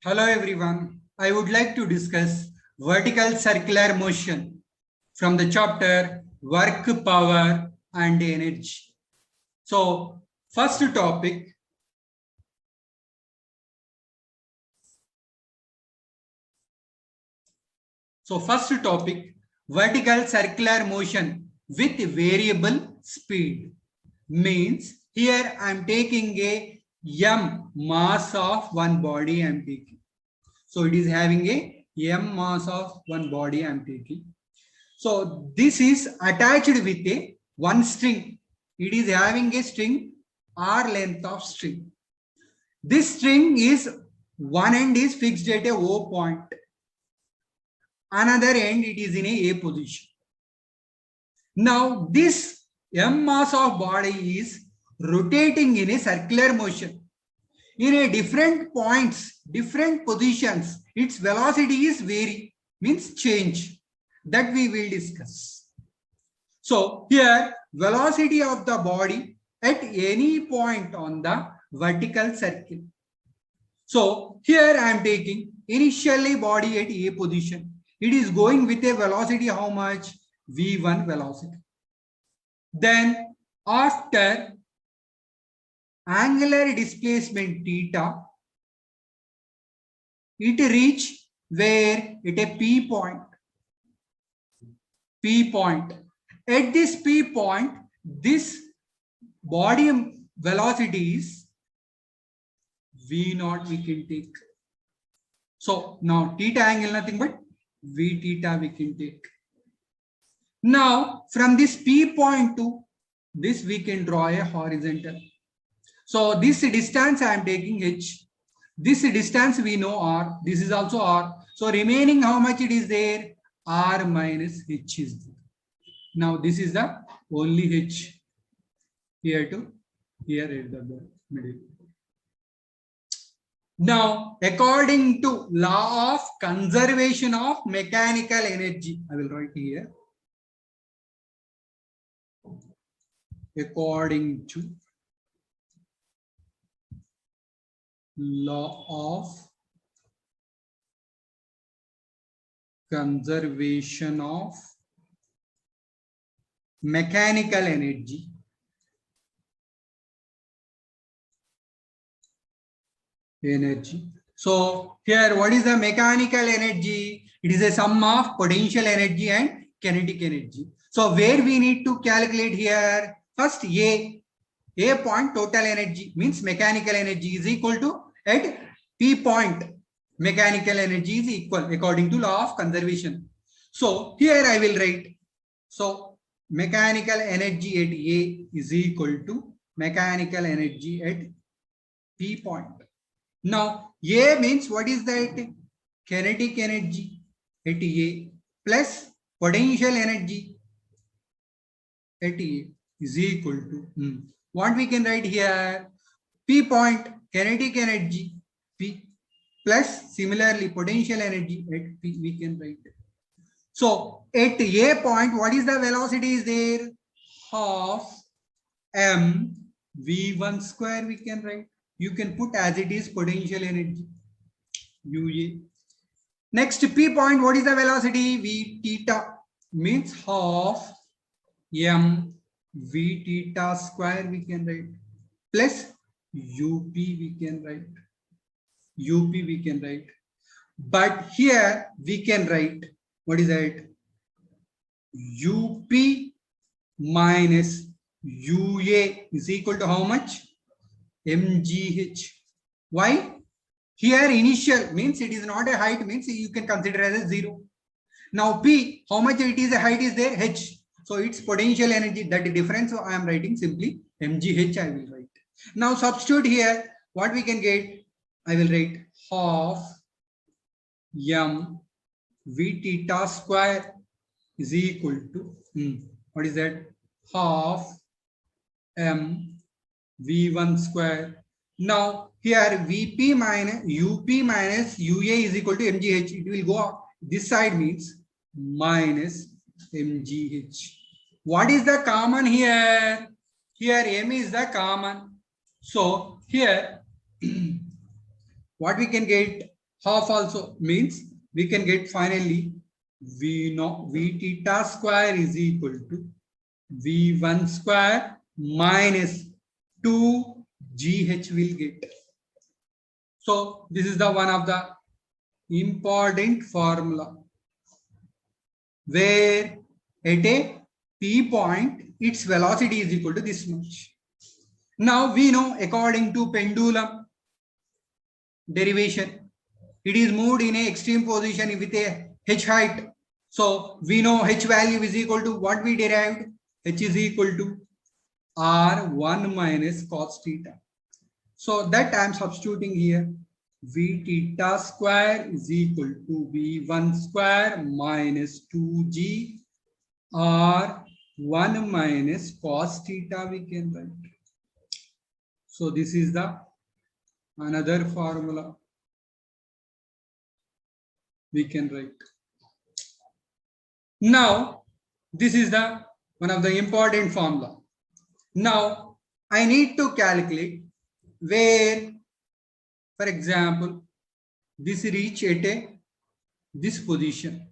Hello everyone. I would like to discuss vertical circular motion from the chapter Work, Power and Energy. So, first topic. Vertical circular motion with variable speed means here I am taking a m mass of one body I am taking. So it is having a m mass of one body I am taking. So this is attached with a one string. It is having a string r length of string. This string is one end is fixed at a O point. Another end it is in a position. Now this m mass of body is rotating in a circular motion. In a different points, different positions, its velocity is vary, means change. That we will discuss. So here velocity of the body at any point on the vertical circle. So here I am taking initially body at A position. It is going with a velocity how much? V1 velocity. Then after angular displacement theta, it reach where? At a P point. P point. At this P point, this body velocity is V0 we can take. So now theta angle nothing but V theta we can take. Now from this P point to this we can draw a horizontal. So this distance I am taking H. This distance we know R. This is also R. So remaining how much it is there? R minus H is there. Now this is the only H here to here at the middle. Now according to law of conservation of mechanical energy, I will write here. According to law of conservation of mechanical energy, so here what is the mechanical energy? It is a sum of potential energy and kinetic energy. So where we need to calculate here? First A point total energy means mechanical energy is equal to at P point mechanical energy is equal according to law of conservation. So here I will write. So mechanical energy at A is equal to mechanical energy at P point. Now A means what is that? Kinetic energy at A plus potential energy at A is equal to what we can write here? P point kinetic energy P plus similarly potential energy at P we can write. So at A point, what is the velocity is there? Half m v1 square we can write. You can put as it is potential energy UA. Next P point, what is the velocity? V theta means half m v theta square we can write plus UP we can write. UP we can write. But here we can write what is that? UP minus UA is equal to how much? MGH. Why? Here initial means it is not a height, means you can consider as a 0. Now P, how much it is a height is there? H. So its potential energy, that difference I am writing simply MGH I will write. Now substitute here, what we can get? I will write half m v theta square is equal to what is that? Half m v1 square. Now here Vp minus Up minus Ua is equal to Mgh. It will go up. This side means minus Mgh. What is the common here? Here M is the common. So here what we can get? half also means we can get finally V theta square is equal to V1 square minus 2GH will get. So this is the one of the important formula where at a P point its velocity is equal to this much. Now we know according to pendulum derivation, it is moved in a extreme position with a h height. So we know h value is equal to what we derived. H is equal to R1 minus cos theta. So that I am substituting here. V theta square is equal to V1 square minus 2G R1 minus cos theta we can write. So this is the another formula we can write. Now this is the one of the important formula. Now I need to calculate where, for example, this reach at this position.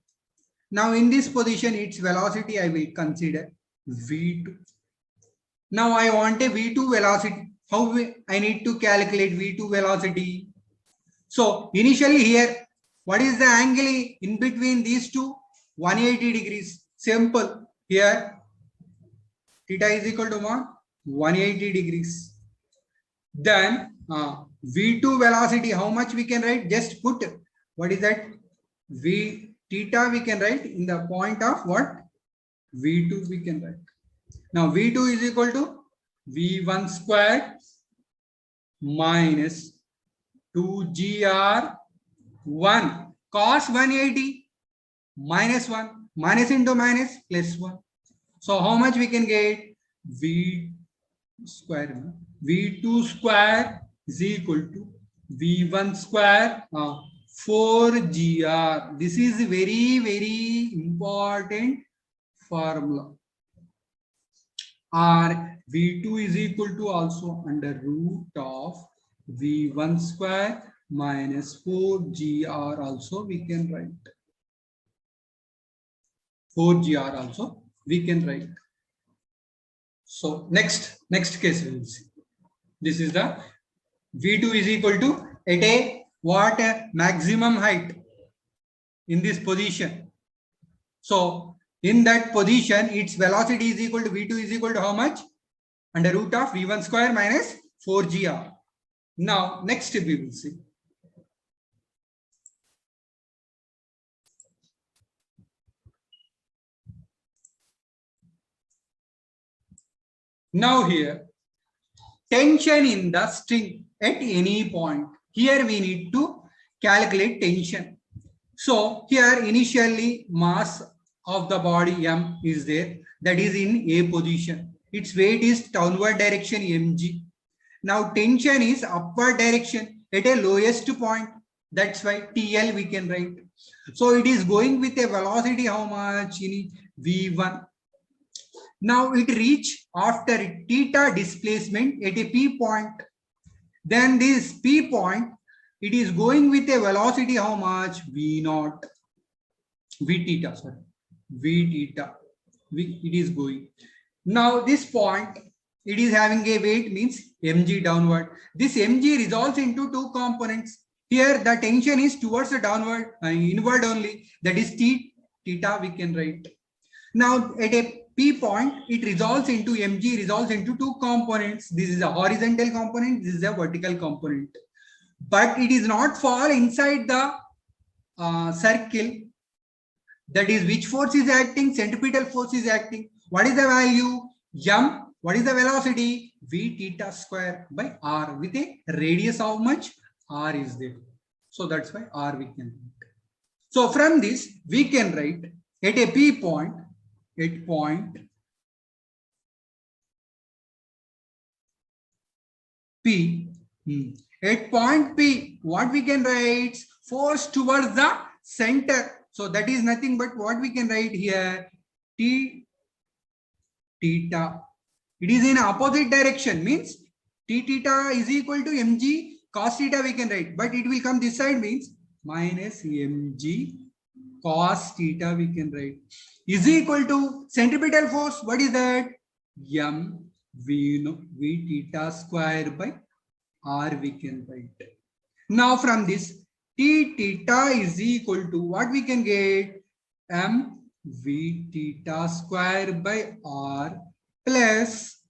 Now in this position its velocity I will consider V2. Now I want a V2 velocity. How I need to calculate V2 velocity? So initially here, what is the angle in between these two? 180 degrees. Simple. Here, theta is equal to what? 180 degrees. Then V2 velocity, how much we can write? Just put, what is that? V theta we can write in the point of what? V2 we can write. Now V2 is equal to V1 square minus 2GR1 cos 180 minus 1, minus into minus plus 1. So how much we can get? V square, V2 square is equal to V1 square 4GR. This is very, very important formula. Or V2 is equal to also under root of V1 square minus 4GR also we can write. 4GR also we can write. So next case we will see. This is the V2 is equal to at a what maximum height in this position. So in that position its velocity is equal to V2 is equal to how much? Under root of V1 square minus 4GR. Now next we will see. Now here, tension in the string at any point. Here we need to calculate tension. So here initially mass of the body M is there, that is in A position. Its weight is downward direction mg. Now tension is upward direction at a lowest point. That's why TL we can write. So it is going with a velocity how much in V1. Now it reach after theta displacement at a P point. Then this P point, it is going with a velocity how much? V0. V theta, sorry. V theta. It is going. Now this point, it is having a weight means mg downward. This mg resolves into two components. Here the tension is towards the downward, inward only. That is theta we can write. Now at a P point, it resolves into mg, resolves into two components. This is a horizontal component, this is a vertical component. But it is not fall inside the circle. That is which force is acting? Centripetal force is acting. What is the value? M. What is the velocity? V theta square by R with a radius how much? R is there. So that's why R we can write. So from this, we can write at a P point, at point P, at point P, what we can write? Force towards the center. So that is nothing but what we can write here, T theta. It is in opposite direction, means T theta is equal to mg cos theta we can write, but it will come this side means minus mg cos theta we can write is equal to centripetal force. What is that? M v theta square by r we can write. Now from this T theta is equal to what we can get? M v theta square by r plus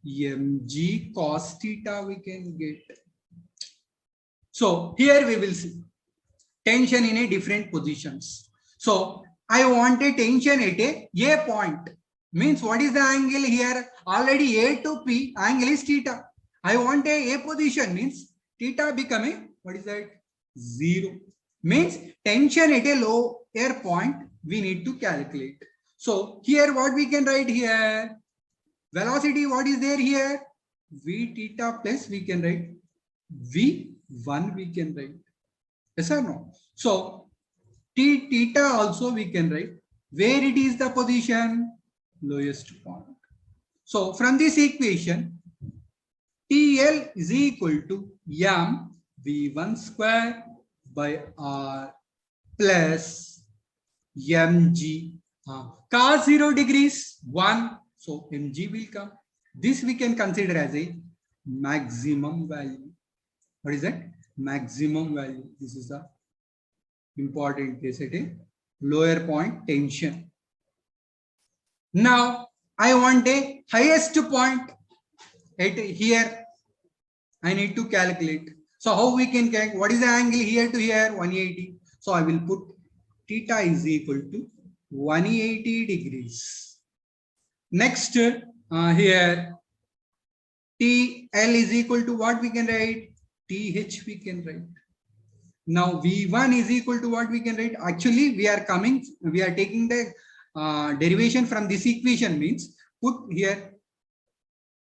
mg cos theta we can get. So here we will see tension in a different positions. So I want a tension at a point. Means what is the angle here? Already A to P angle is theta. I want a position means theta becoming what is that? 0. Means tension at a lower point we need to calculate. So here what we can write here? Velocity what is there here? V theta plus we can write V1 we can write. Yes or no? So T theta also we can write. Where it is the position? Lowest point. So from this equation, TL is equal to M V1 square by R plus mg cos 0 degrees 1. So mg will come. This we can consider as a maximum value. What is that? Maximum value. This is the important case at a lower point tension. Now I want a highest point at here. I need to calculate. So how we can calculate? What is the angle here to here? 180. So I will put theta is equal to 180 degrees. Next here TL is equal to what we can write? TH we can write. Now V1 is equal to what we can write? Actually we are taking the derivation from this equation, means put here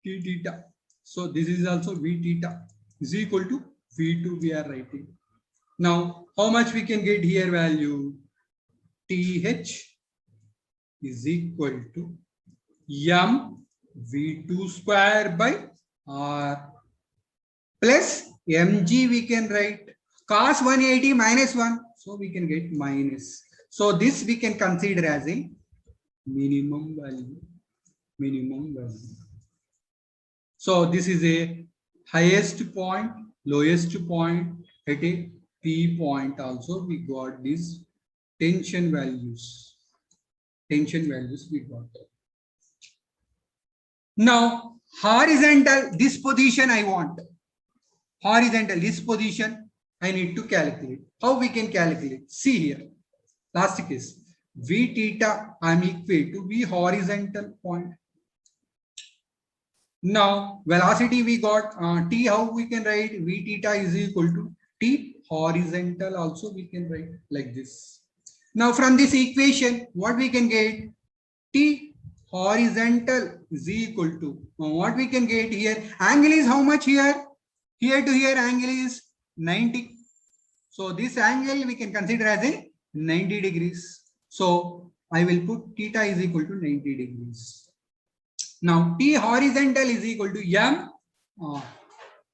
T theta. So this is also V theta is equal to V2 we are writing. Now how much we can get here value? TH is equal to M V2 square by R plus mg we can write. Cos 180 minus 1. So we can get minus. So this we can consider as a minimum value. Minimum value. So this is a highest point, lowest point. At a P point also we got these tension values. Tension values we got. Now horizontal, this position I want. Horizontal, this position I need to calculate. How we can calculate? See here. Last case. V theta I am equal to V horizontal point. Now velocity we got T, how we can write? V theta is equal to T horizontal also we can write like this. Now from this equation what we can get? T horizontal is equal to what we can get here? Angle is how much here? Here to here angle is 90. So this angle we can consider as a 90 degrees. So I will put theta is equal to 90 degrees. Now T horizontal is equal to M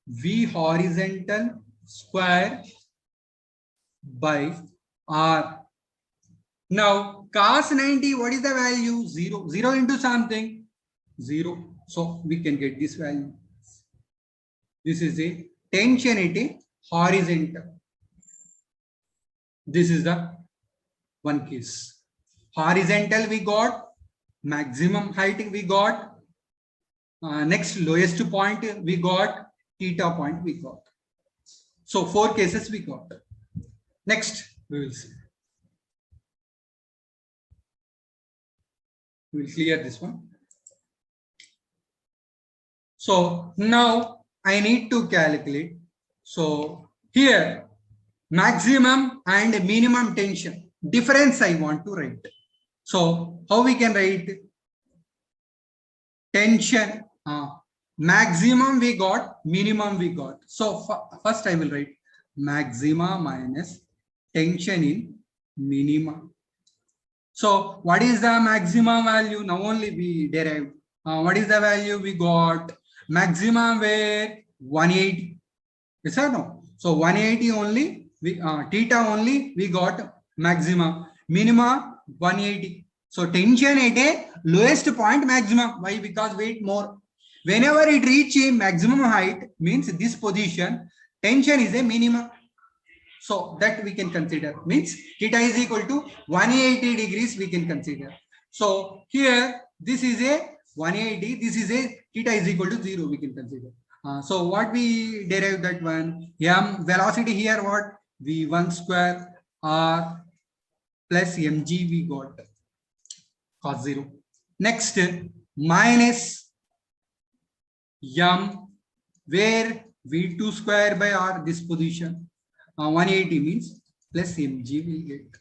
V horizontal square by R. Now cos 90, what is the value? 0. 0 into something? 0. So we can get this value. This is a tension at a horizontal. This is the one case. Horizontal we got, maximum height we got, next lowest point we got, theta point we got. So 4 cases we got. Next we will see. We will clear this one. So now I need to calculate. So here maximum and minimum tension difference I want to write. So how we can write? Tension maximum we got, minimum we got. So first I will write maxima minus tension in minimum. So what is the maximum value? Now only we derived. What is the value we got? Maximum where? 180. Yes or no? So 180 only theta only we got maxima, minima 180. So tension at a lowest point maximum. Why? Because weight more. Whenever it reach a maximum height, means this position, tension is a minimum. So that we can consider, means theta is equal to 180 degrees we can consider. So here this is a 180, this is a theta is equal to 0 we can consider. So what we derive that one, m velocity here what, v1 square r plus mg we got cos 0. Next minus m where v2 square by r, this position 180 means plus mg will get.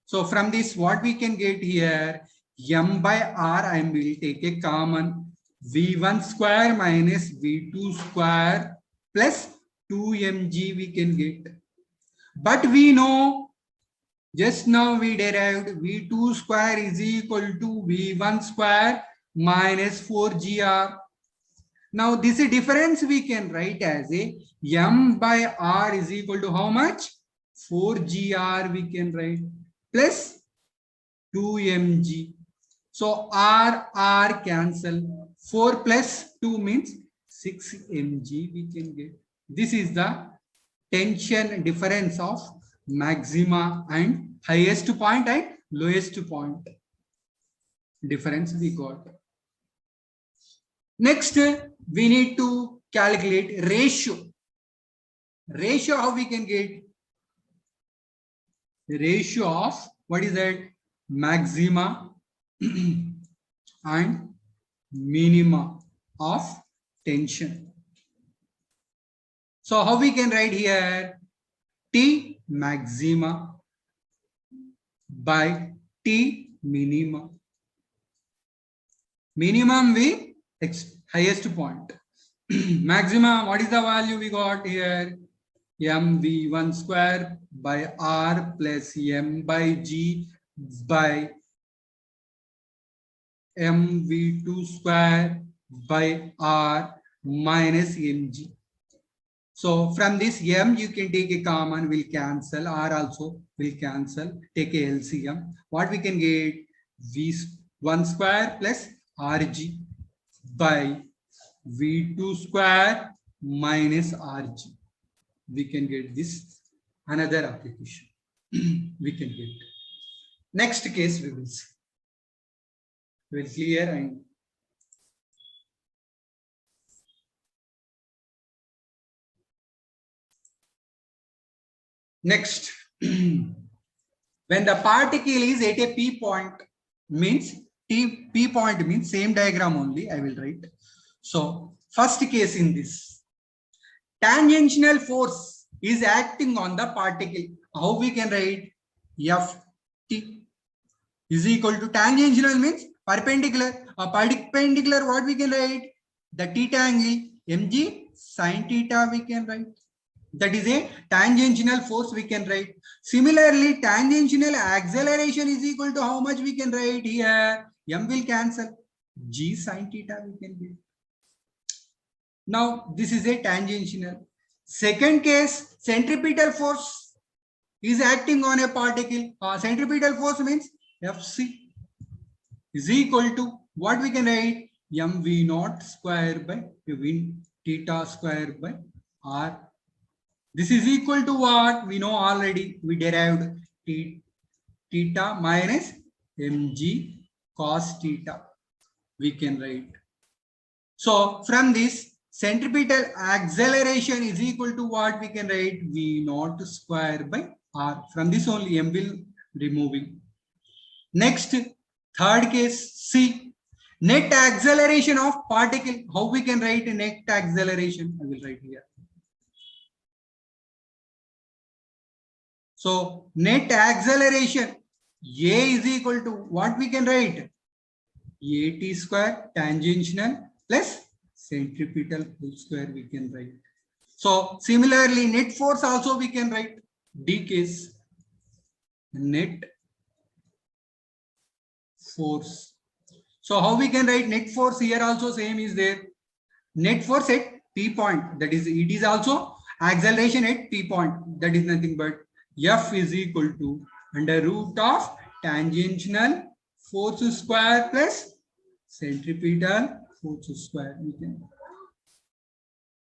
So from this what we can get here, m by r I will take a common, v1 square minus v2 square plus 2mg we can get. But we know just now we derived v2 square is equal to v1 square minus 4gr. Now this difference we can write as a m by r is equal to how much? 4gr we can write plus 2mg. So r cancel. 4 plus 2 means 6mg we can get. This is the tension difference of maxima and highest point and lowest point difference we got. Next we need to calculate ratio. Ratio, how we can get? Ratio of what is that? Maxima and minima of tension. So how we can write here? T maxima by T minima. Minimum we highest point. Maximum, what is the value we got here? mv1 square by r plus m by g by mv2 square by r minus mg. So from this m you can take a common, will cancel, r also will cancel, take a LCM. What we can get? v1 square plus rg by v2 square minus rg. We can get this, another application we can get. Next case we will see. We will clear and next. When the particle is at a p point, means p point means same diagram only I will write. So first case in this, tangential force is acting on the particle. How we can write? Ft is equal to, tangential means perpendicular. Perpendicular, what we can write? The theta angle, mg sin theta we can write. That is a tangential force we can write. Similarly, tangential acceleration is equal to how much we can write here? M will cancel, g sin theta we can get. Now this is a tangential. Second case, centripetal force is acting on a particle. Centripetal force means Fc is equal to what we can write? mv naught square by theta square by r. This is equal to what? We know already. We derived theta minus mg cos theta. We can write. So from this, centripetal acceleration is equal to what we can write? v naught square by r. From this only m will removing. Next, third case, C. Net acceleration of particle. How we can write net acceleration? I will write here. So net acceleration, A is equal to what we can write? At square tangential plus centripetal whole square we can write. So similarly, net force also we can write. D case, net force. So how we can write net force here? Also same is there. Net force at P point, that is it is also acceleration at P point, that is nothing but F is equal to under root of tangential force square plus centripetal force square.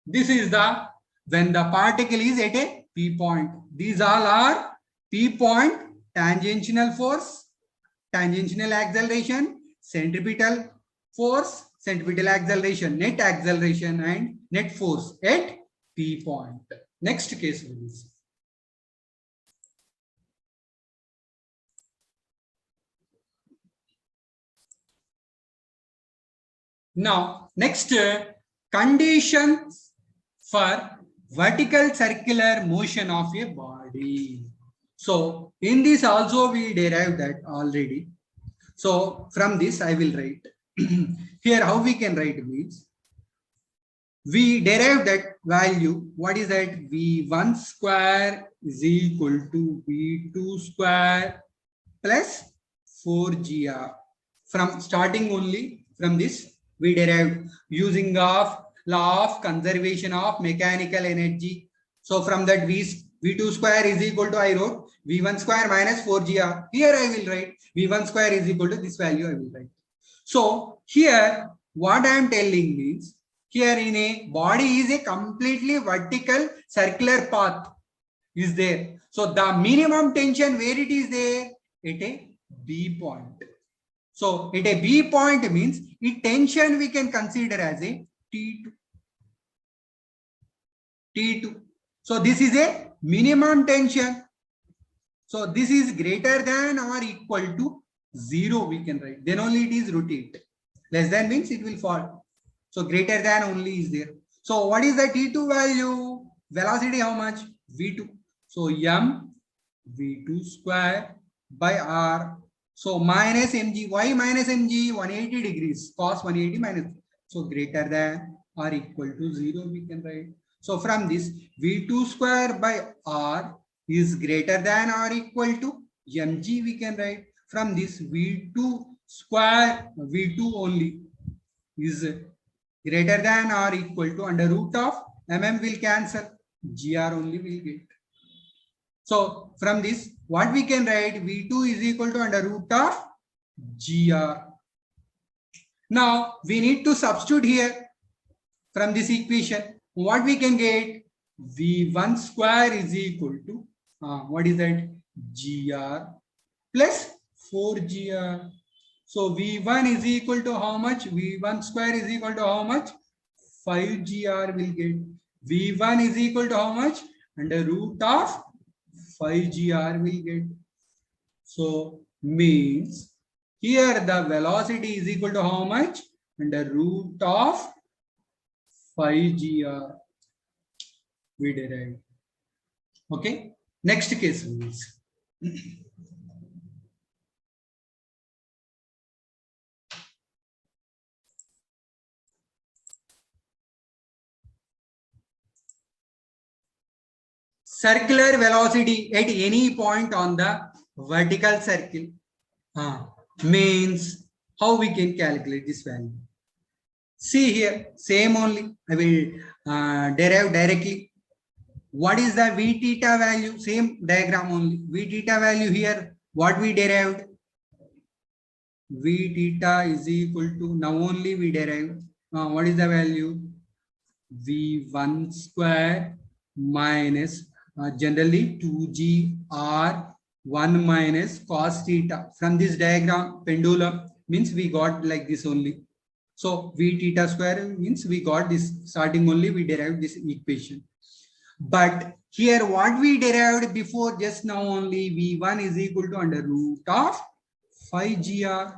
This is the when the particle is at a P point. These all are P point tangential force, tangential acceleration, centripetal force, centripetal acceleration, net acceleration, and net force at P point. Next case will be. Now, next conditions for vertical circular motion of a body. So, in this also we derived that already. So, from this I will write. Here, how we can write means we derive that value. What is that? V1 square is equal to V2 square plus 4gr. From starting only from this we derived using of law of conservation of mechanical energy. So from that V2 square is equal to, I wrote V1 square minus 4gr. Here I will write V1 square is equal to this value I will write. So here what I am telling means here in a body is a completely vertical circular path is there. So the minimum tension where it is there? At a B point. So at a B point means its tension we can consider as a T2. T2. So this is a minimum tension. So this is greater than or equal to 0 we can write. Then only it is rotate. Less than means it will fall. So greater than only is there. So what is the T2 value? Velocity how much? V2. So m V2 square by r. So minus mg. Why minus mg? 180 degrees. Cos 180 minus. So greater than or equal to 0 we can write. So from this V2 square by r is greater than or equal to mg we can write. From this V2 square, V2 only is greater than or equal to under root of mm will cancel, gr only will get. So from this what we can write? V2 is equal to under root of gr. Now we need to substitute here from this equation. What we can get? V1 square is equal to what is that? Gr plus 4gr. So V1 is equal to how much? V1 square is equal to how much? 5gr will get. V1 is equal to how much? Under root of 5gr will get. So means here the velocity is equal to how much? Under root of 5gr we derive. Okay. Next case please. Circular velocity at any point on the vertical circle means how we can calculate this value. See here, same only. I will derive directly. What is the V theta value? Same diagram only. V theta value here, what we derived? V theta is equal to, now only we derived. What is the value? V1 square minus generally 2gr 1 minus cos theta. From this diagram, pendulum means we got like this only. So V theta square means we got this starting only, we derived this equation. But here what we derived before just now only, V1 is equal to under root of 5gr.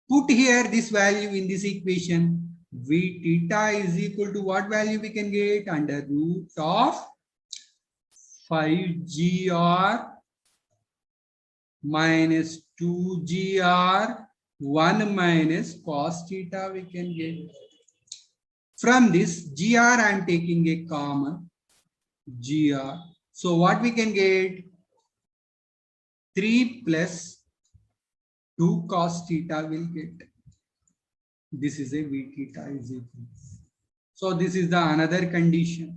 Put here this value in this equation. V theta is equal to what value we can get? Under root of 5gr minus 2gr 1 minus cos theta we can get. From this gr I am taking a common gr. So what we can get? 3 plus 2 cos theta will get. This is a V theta is equal. So this is the another condition.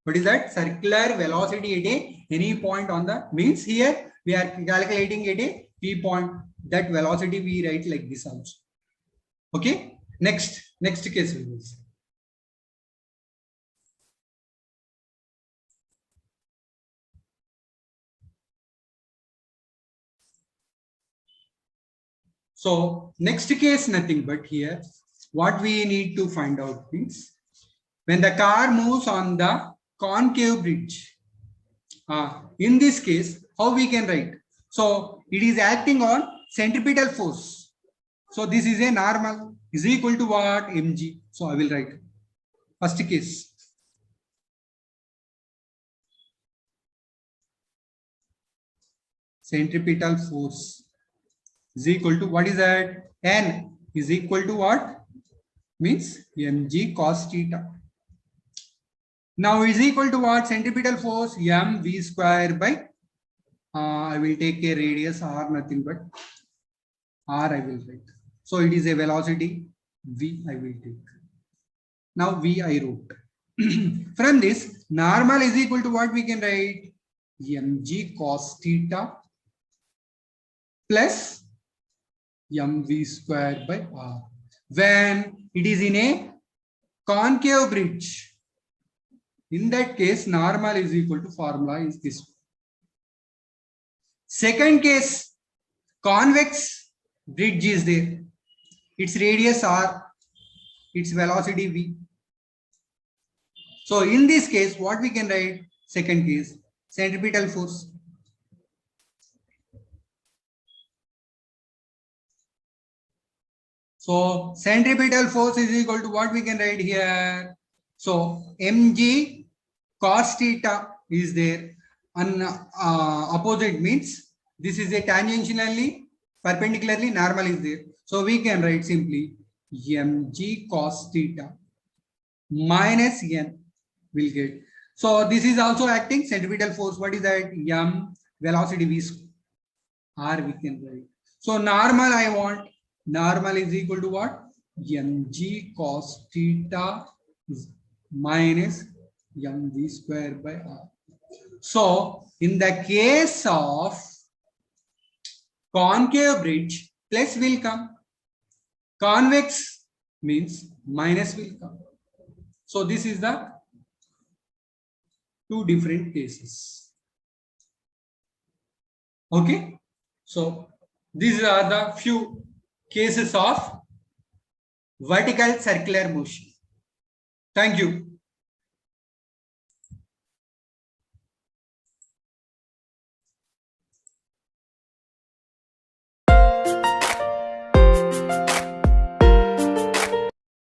What is that? Circular velocity at any point on the, means here we are calculating at a P point. That velocity we write like this also. Okay. Next case we will see. So next case, nothing but here, what we need to find out is when the car moves on the concave bridge. In this case, how we can write? So it is acting on centripetal force. So this is a normal is equal to what? Mg. So I will write first case. Centripetal force is equal to, what is that? N is equal to what? Means mg cos theta. Now is equal to what? Centripetal force mv square by, I will take a radius r, nothing but r I will write. So it is a velocity v I will take. Now v I wrote. From this, normal is equal to what we can write? Mg cos theta plus mv square by r. When it is in a concave bridge, in that case, normal is equal to, formula is this. Second case, convex bridge is there. Its radius r, its velocity v. So in this case, what we can write? Second case, centripetal force. So centripetal force is equal to what we can write here? So mg cos theta is there. On opposite means this is a tangentially, perpendicularly, normal is there. So we can write simply mg cos theta minus n will get. So this is also acting centripetal force. What is that? M velocity v r we can write. So normal I want. Normal is equal to what? Mg cos theta minus mv square by r. So in the case of concave bridge, plus will come. Convex means minus will come. So this is the two different cases. Okay. So these are the few cases of vertical circular motion. Thank you.